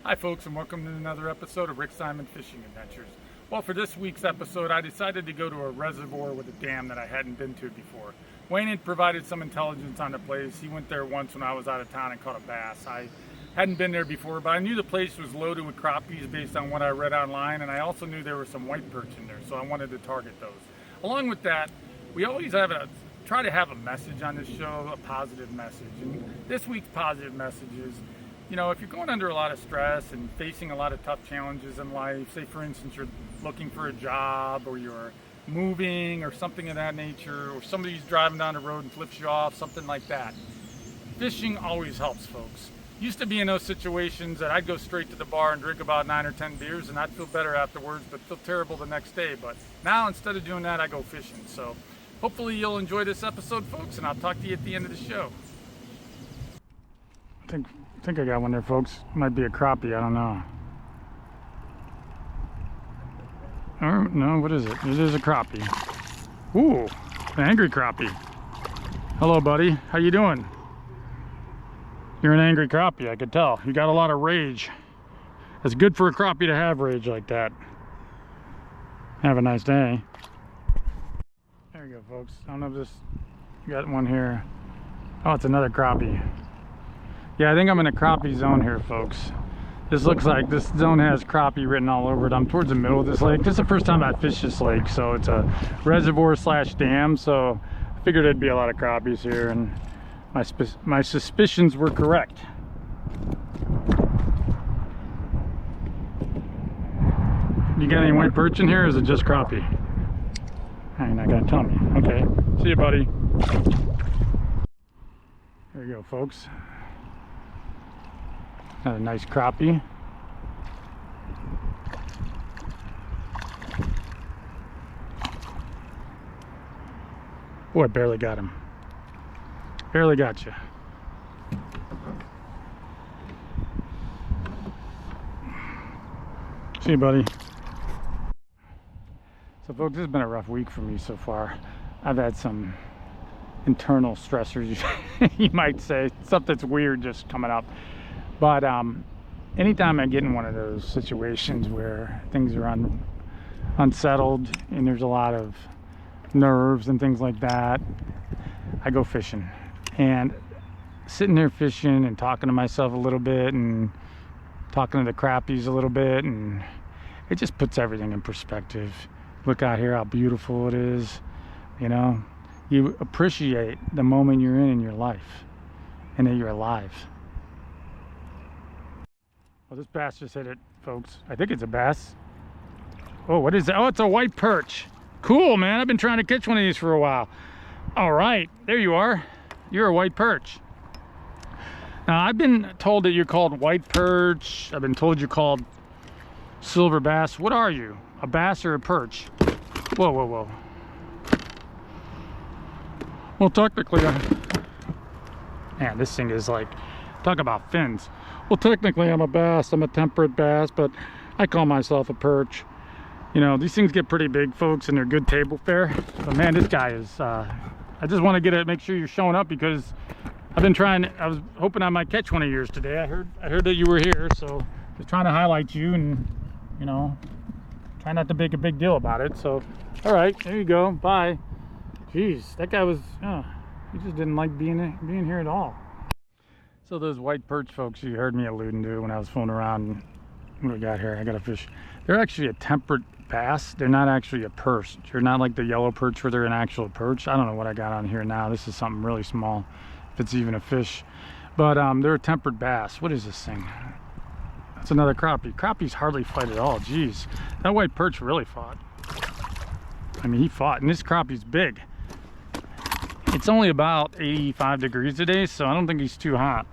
Hi folks, and welcome to another episode of Rick Simon Fishing Adventures. Well, for this week's episode, I decided to go to a reservoir with a dam that I hadn't been to before. Wayne had provided some intelligence on the place. He went there once when I was out of town and caught a bass. I hadn't been there before, but I knew the place was loaded with crappies based on what I read online, and I also knew there were some white perch in there, so I wanted to target those. Along with that, we always try to have a message on this show, a positive message. And this week's positive message is, you know, if you're going under a lot of stress and facing a lot of tough challenges in life, say for instance you're looking for a job or you're moving or something of that nature, or somebody's driving down the road and flips you off, something like that, fishing always helps, folks. Used to be in those situations that I'd go straight to the bar and drink about 9 or 10 beers and I'd feel better afterwards but feel terrible the next day. But now instead of doing that, I go fishing. So hopefully you'll enjoy this episode, folks, and I'll talk to you at the end of the show. I think I got one there, folks. Might be a crappie, I don't know. Or no, what is it? It is a crappie. Ooh, an angry crappie. Hello, buddy. How you doing? You're an angry crappie, I could tell. You got a lot of rage. It's good for a crappie to have rage like that. Have a nice day. There you go, folks. I don't know if this... got one here. Oh, it's another crappie. Yeah, I think I'm in a crappie zone here, folks. This looks like this zone has crappie written all over it. I'm towards the middle of this lake. This is the first time I've fished this lake, so it's a reservoir slash dam, so I figured there'd be a lot of crappies here, and my suspicions were correct. You got any white perch in here, or is it just crappie? You're not gonna tell me. Okay, see you, buddy. There you go, folks. Got a nice crappie. Boy, I barely got him. Barely got you. See you, buddy. So folks, this has been a rough week for me so far. I've had some internal stressors, you might say. Stuff that's weird just coming up. But anytime I get in one of those situations where things are unsettled and there's a lot of nerves and things like that, I go fishing. And sitting there fishing and talking to myself a little bit and talking to the crappies a little bit, and it just puts everything in perspective. Look out here how beautiful it is. You know, you appreciate the moment you're in your life and that you're alive. Well, this bass just hit it, folks. I think it's a bass. Oh, what is that? Oh, it's a white perch. Cool, man. I've been trying to catch one of these for a while. All right, there you are. You're a white perch. Now, I've been told that you're called white perch. I've been told you're called silver bass. What are you? A bass or a perch? Whoa, whoa, whoa. Well, technically, man, this thing is like, talk about fins. Well, technically I'm a bass. I'm a temperate bass, but I call myself a perch. You know, these things get pretty big, folks, and they're good table fare. But man, this guy is, I just want to make sure you're showing up, because I've been trying, I was hoping I might catch one of yours today. I heard that you were here, so just trying to highlight you and, you know, try not to make a big deal about it. So, all right, there you go. Bye. Jeez, that guy was, he just didn't like being here at all. So those white perch, folks, you heard me alluding to when I was fooling around. What do we got here? I got a fish. They're actually a temperate bass. They're not actually a perch. They're not like the yellow perch where they're an actual perch. I don't know what I got on here now. This is something really small, if it's even a fish. But they're a temperate bass. What is this thing? That's another crappie. Crappies hardly fight at all. Jeez, that white perch really fought. I mean, he fought, and this crappie's big. It's only about 85 degrees today, so I don't think he's too hot.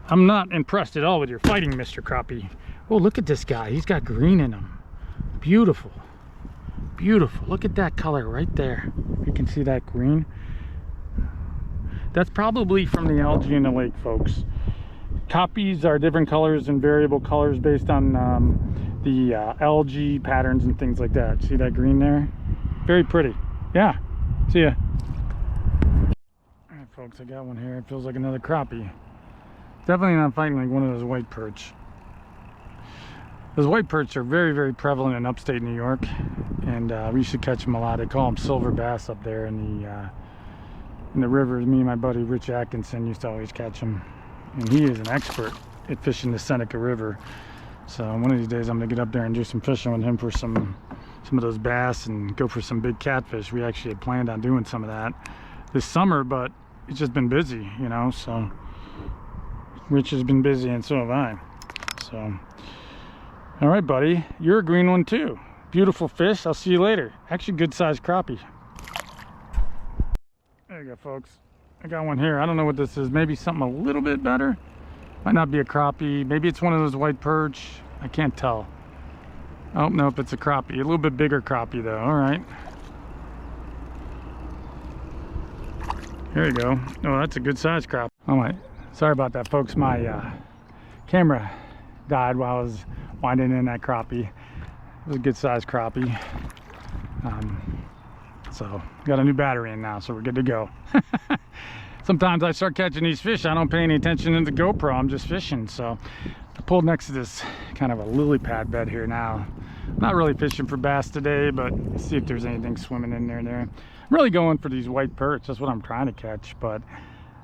I'm not impressed at all with your fighting, Mr. Crappie. Oh, look at this guy. He's got green in him. Beautiful. Beautiful. Look at that color right there. You can see that green. That's probably from the algae in the lake, folks. Crappies are different colors and variable colors based on the algae patterns and things like that. See that green there? Very pretty. Yeah. See ya. All right, folks, I got one here. It feels like another crappie. Definitely not fighting like one of those white perch. Those white perch are very, very prevalent in upstate New York, and we used to catch them a lot. They call them silver bass up there in the rivers. Me and my buddy Rich Atkinson used to always catch them, and he is an expert at fishing the Seneca River. So one of these days I'm gonna get up there and do some fishing with him for some of those bass and go for some big catfish. We actually had planned on doing some of that this summer, but it's just been busy, you know. So Rich has been busy, and so have I. So all right, buddy, you're a green one too. Beautiful fish. I'll see you later. Actually, good sized crappie. There you go, folks. I got one here. I don't know what this is. Maybe something a little bit better. Might not be a crappie. Maybe it's one of those white perch. I can't tell. Oh, nope, it's a crappie. A little bit bigger crappie though. All right. There you go. Oh, that's a good size crappie. All right. Sorry about that, folks. My camera died while I was winding in that crappie. It was a good sized crappie. So got a new battery in now, so we're good to go. Sometimes I start catching these fish, I don't pay any attention in the GoPro, I'm just fishing. So I pulled next to this kind of a lily pad bed here now. I'm not really fishing for bass today, but see if there's anything swimming in there. I'm really going for these white perch. That's what I'm trying to catch. But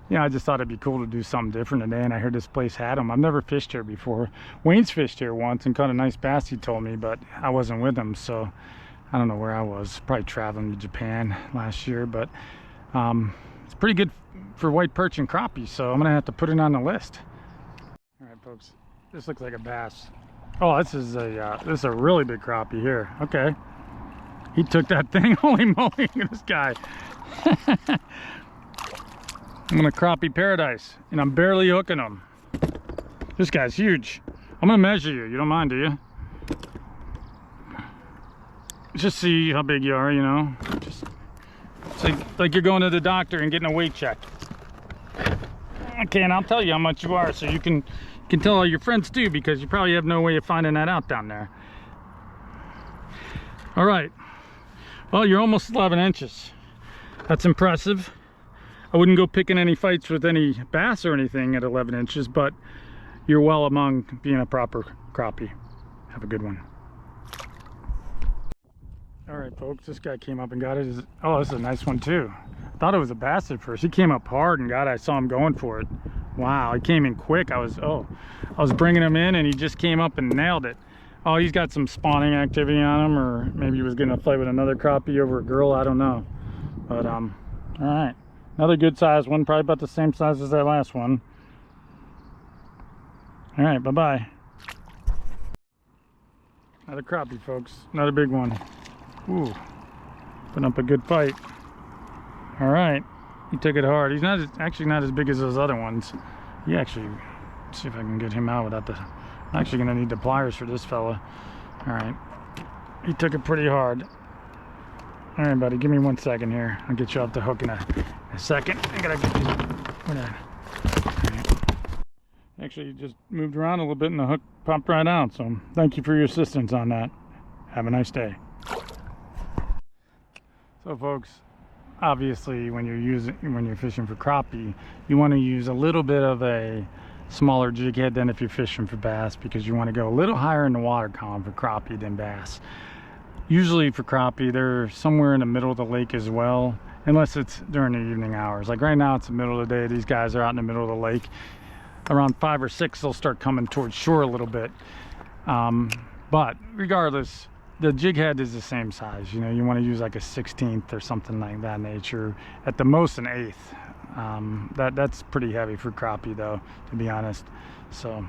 yeah, I just thought it'd be cool to do something different today, and I heard this place had them. I've never fished here before. Wayne's fished here once and caught a nice bass, he told me, but I wasn't with him, so I don't know where I was. Probably traveling to Japan last year, but it's pretty good for white perch and crappie, so I'm gonna have to put it on the list. All right, folks, this looks like a bass. Oh, this is a really big crappie here. Okay, he took that thing. Holy moly, look at this guy. I'm in a crappie paradise, and I'm barely hooking them. This guy's huge. I'm gonna measure you. You don't mind, do you? Just see how big you are, you know. Just it's like you're going to the doctor and getting a weight check. Okay, and I'll tell you how much you are, so you can tell all your friends too, because you probably have no way of finding that out down there. All right. Well, you're almost 11 inches. That's impressive. I wouldn't go picking any fights with any bass or anything at 11 inches, but you're well among being a proper crappie. Have a good one. All right, folks, this guy came up and got it. Oh, this is a nice one too. I thought it was a bass at first. He came up hard and got it. I saw him going for it. Wow, he came in quick. I was bringing him in and he just came up and nailed it. Oh, he's got some spawning activity on him, or maybe he was getting a fight with another crappie over a girl. I don't know. But all right. Another good size one, probably about the same size as that last one. All right, bye-bye. Another crappie, folks. Another big one. Ooh, putting up a good fight. All right, he took it hard. He's actually not as big as those other ones. He actually, let's see if I can get him out without the, I'm actually gonna need the pliers for this fella. All right, he took it pretty hard. All right, buddy, give me 1 second here. I'll get you off the hook in a second. I gotta get you. All right. Actually, you just moved around a little bit and the hook popped right out. So thank you for your assistance on that. Have a nice day. So, folks, obviously, when you're fishing for crappie, you want to use a little bit of a smaller jig head than if you're fishing for bass, because you want to go a little higher in the water column for crappie than bass. Usually for crappie, they're somewhere in the middle of the lake as well, unless it's during the evening hours. Like right now, it's the middle of the day. These guys are out in the middle of the lake. Around 5 or 6, they'll start coming towards shore a little bit. But regardless, the jig head is the same size. You know, you want to use like a 16th or something like that nature. At the most, an 1/8. That's pretty heavy for crappie, though, to be honest. So.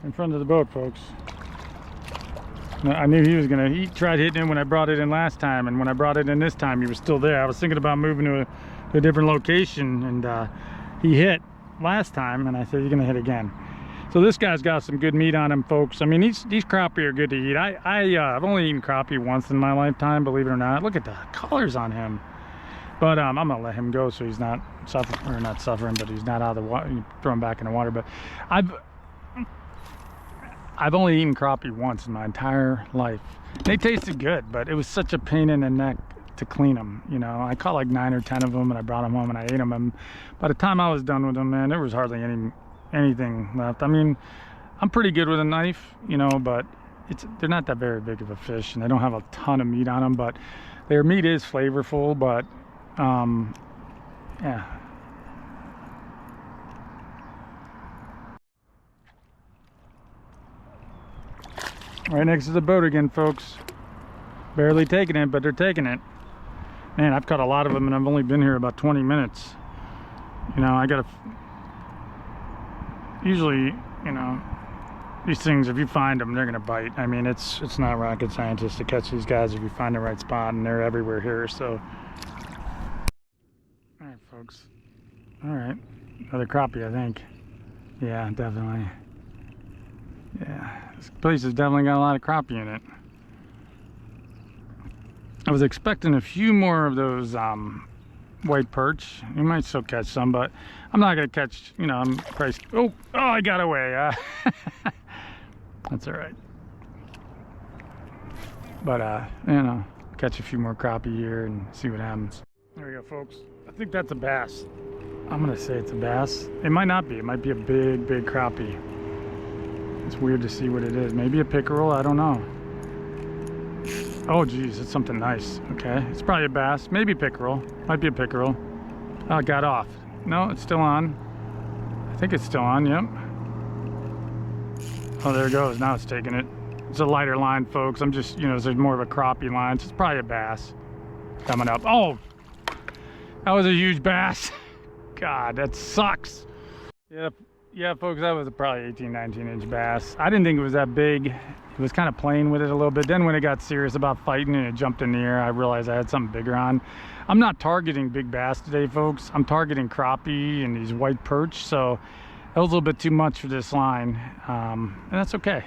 In front of the boat, folks. I knew he tried hitting it when I brought it in last time, and when I brought it in this time, he was still there. I was thinking about moving to a different location, and he hit last time, and I said, you're gonna hit again. So this guy's got some good meat on him, folks. I mean, these crappie are good to eat. I've only eaten crappie once in my lifetime, believe it or not. Look at the colors on him. But I'm gonna let him go so he's not suffering, or not suffering, but he's not out of the water. Throw him back in the water. But I've only eaten crappie once in my entire life. They tasted good, but it was such a pain in the neck to clean them. You know, I caught like 9 or 10 of them, and I brought them home and I ate them. And by the time I was done with them, man, there was hardly anything left. I mean, I'm pretty good with a knife, you know, but they're not that very big of a fish, and they don't have a ton of meat on them, but their meat is flavorful. But yeah. Right next to the boat again, folks. Barely taking it, but they're taking it. Man, I've caught a lot of them, and I've only been here about 20 minutes. You know, I gotta... Usually, you know, these things, if you find them, they're gonna bite. I mean, it's not rocket scientist to catch these guys if you find the right spot, and they're everywhere here, so... Alright, folks. Alright. Another crappie, I think. Yeah, definitely. Yeah, this place has definitely got a lot of crappie in it. I was expecting a few more of those white perch. You might still catch some, but I'm not gonna catch, you know, I'm priced. Oh, I got away. That's all right. But you know, catch a few more crappie here and see what happens. There we go, folks. I think that's a bass. I'm gonna say it's a bass. It might not be. It might be a big crappie. It's weird to see what it is. Maybe a pickerel, I don't know. Oh geez, it's something nice. Okay, it's probably a bass, maybe pickerel. Might be a pickerel. Oh, it got off. No, it's still on. I think it's still on, yep. Oh, there it goes, now it's taking it. It's a lighter line, folks. I'm just, you know, there's more of a crappie line, so it's probably a bass coming up. Oh, that was a huge bass. God, that sucks. Yep. Yeah, folks, that was probably 18, 19-inch bass. I didn't think it was that big. It was kind of playing with it a little bit. Then when it got serious about fighting and it jumped in the air, I realized I had something bigger on. I'm not targeting big bass today, folks. I'm targeting crappie and these white perch, so that was a little bit too much for this line. And that's okay.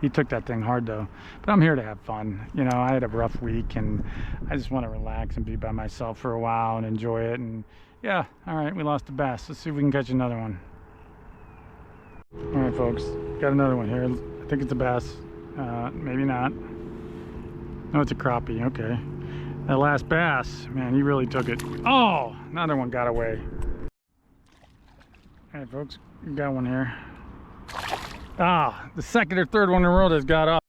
He took that thing hard, though. But I'm here to have fun. You know, I had a rough week, and I just want to relax and be by myself for a while and enjoy it. And yeah, all right, we lost a bass. Let's see if we can catch another one. All right, folks, got another one here. I think it's a bass. Maybe not. No, it's a crappie. Okay. That last bass, man, he really took it. Oh, another one got away. All right, folks, we got one here. Ah, the second or third one in a row that's got up.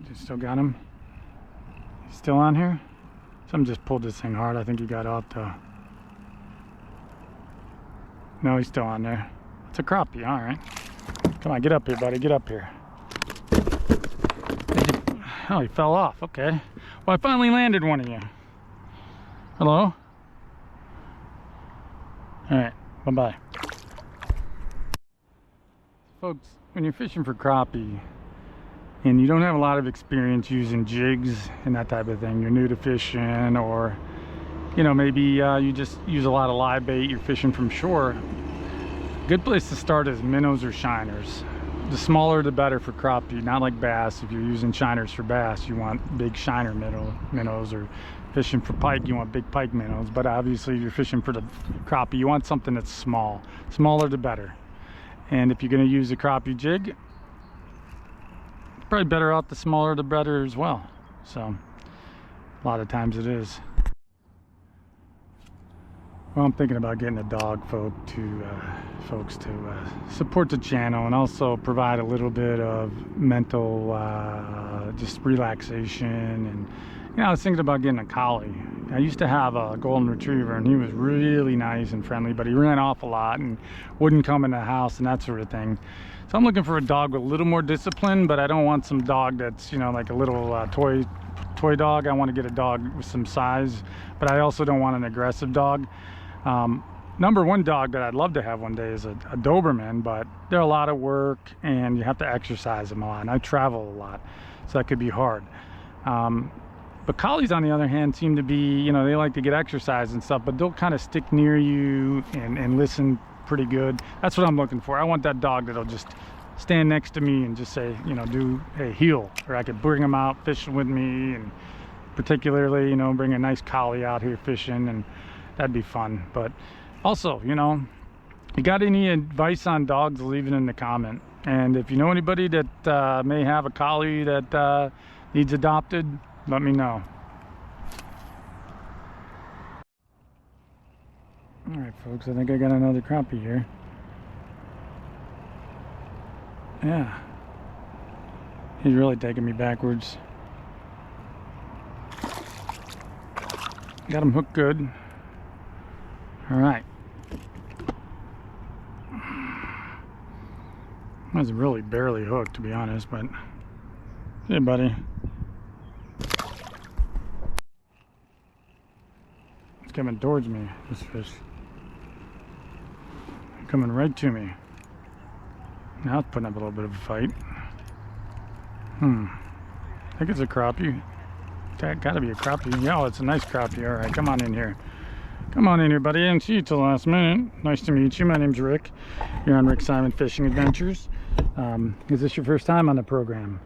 Just still got him. He's still on here. Something just pulled this thing hard. I think he got off though. No, he's still on there. It's a crappie, all right. Come on, get up here, buddy, get up here. Oh, he fell off, okay. Well, I finally landed one of you. Hello? All right, bye-bye. Folks, when you're fishing for crappie and you don't have a lot of experience using jigs and that type of thing, you're new to fishing, or you know, maybe you just use a lot of live bait, you're fishing from shore, good place to start is minnows or shiners. The smaller the better for crappie, not like bass. If you're using shiners for bass, you want big shiner minnows, or fishing for pike, you want big pike minnows. But obviously if you're fishing for the crappie, you want something that's small. Smaller the better. And if you're going to use a crappie jig, it's probably better out the smaller the better as well. So a lot of times it is. Well, I'm thinking about getting a dog, folks, to support the channel and also provide a little bit of mental just relaxation. And you know, I was thinking about getting a collie. I used to have a golden retriever, and he was really nice and friendly, but he ran off a lot and wouldn't come in the house and that sort of thing. So I'm looking for a dog with a little more discipline, but I don't want some dog that's, you know, like a little toy dog. I want to get a dog with some size, but I also don't want an aggressive dog. Number one dog that I'd love to have one day is a Doberman, but they're a lot of work and you have to exercise them a lot, and I travel a lot, so that could be hard. But collies, on the other hand, seem to be, you know, they like to get exercise and stuff, but they'll kind of stick near you and listen pretty good. That's what I'm looking for. I want that dog that'll just stand next to me and just say, you know, do a heel, or I could bring him out fishing with me, and particularly, you know, bring a nice collie out here fishing, and that'd be fun. But also, you know, you got any advice on dogs, leave it in the comment. And if you know anybody that may have a collie that needs adopted, let me know. Alright folks, I think I got another crappie here. Yeah. He's really taking me backwards. Got him hooked good. Alright. I was really barely hooked, to be honest, but hey buddy. It's coming towards me, this fish. Coming right to me. Now it's putting up a little bit of a fight. I think it's a crappie. That gotta be a crappie. Yeah, it's a nice crappie. Alright, come on in here. Come on in here, buddy. I didn't see you till the last minute. Nice to meet you. My name's Rick. You're on Rick Simon Fishing Adventures. Is this your first time on the program?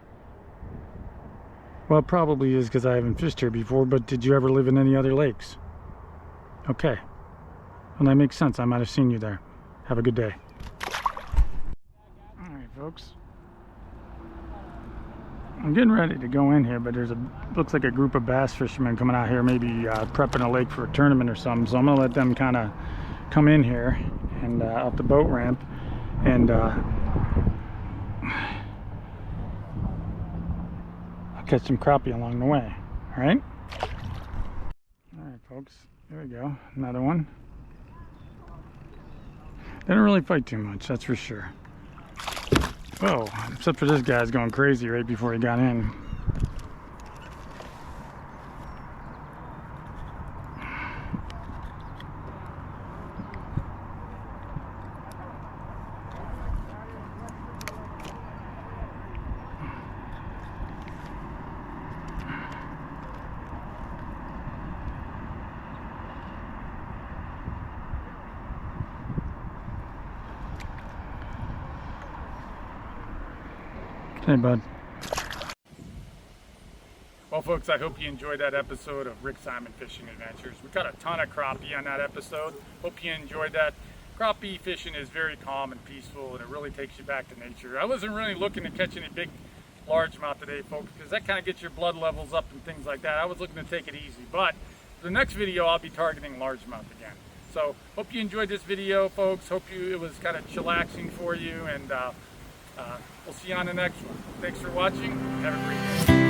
Well, it probably is because I haven't fished here before, but did you ever live in any other lakes? Okay. Well, that makes sense. I might have seen you there. Have a good day. Alright, folks. I'm getting ready to go in here, but looks like a group of bass fishermen coming out here, maybe prepping a lake for a tournament or something. So I'm going to let them kind of come in here and up the boat ramp and I'll catch some crappie along the way. Alright? Alright, folks. There we go. Another one. They don't really fight too much, that's for sure. Whoa, except for this guy's going crazy right before he got in. Hey, bud. Well, folks, I hope you enjoyed that episode of Rick Simon Fishing Adventures. We got a ton of crappie on that episode. Hope you enjoyed that. Crappie fishing is very calm and peaceful, and it really takes you back to nature. I wasn't really looking to catch any big largemouth today, folks, because that kind of gets your blood levels up and things like that. I was looking to take it easy, but for the next video, I'll be targeting largemouth again. So, hope you enjoyed this video, folks. Hope it was kind of chillaxing for you, and we'll see you on the next one. Thanks for watching. Have a great day.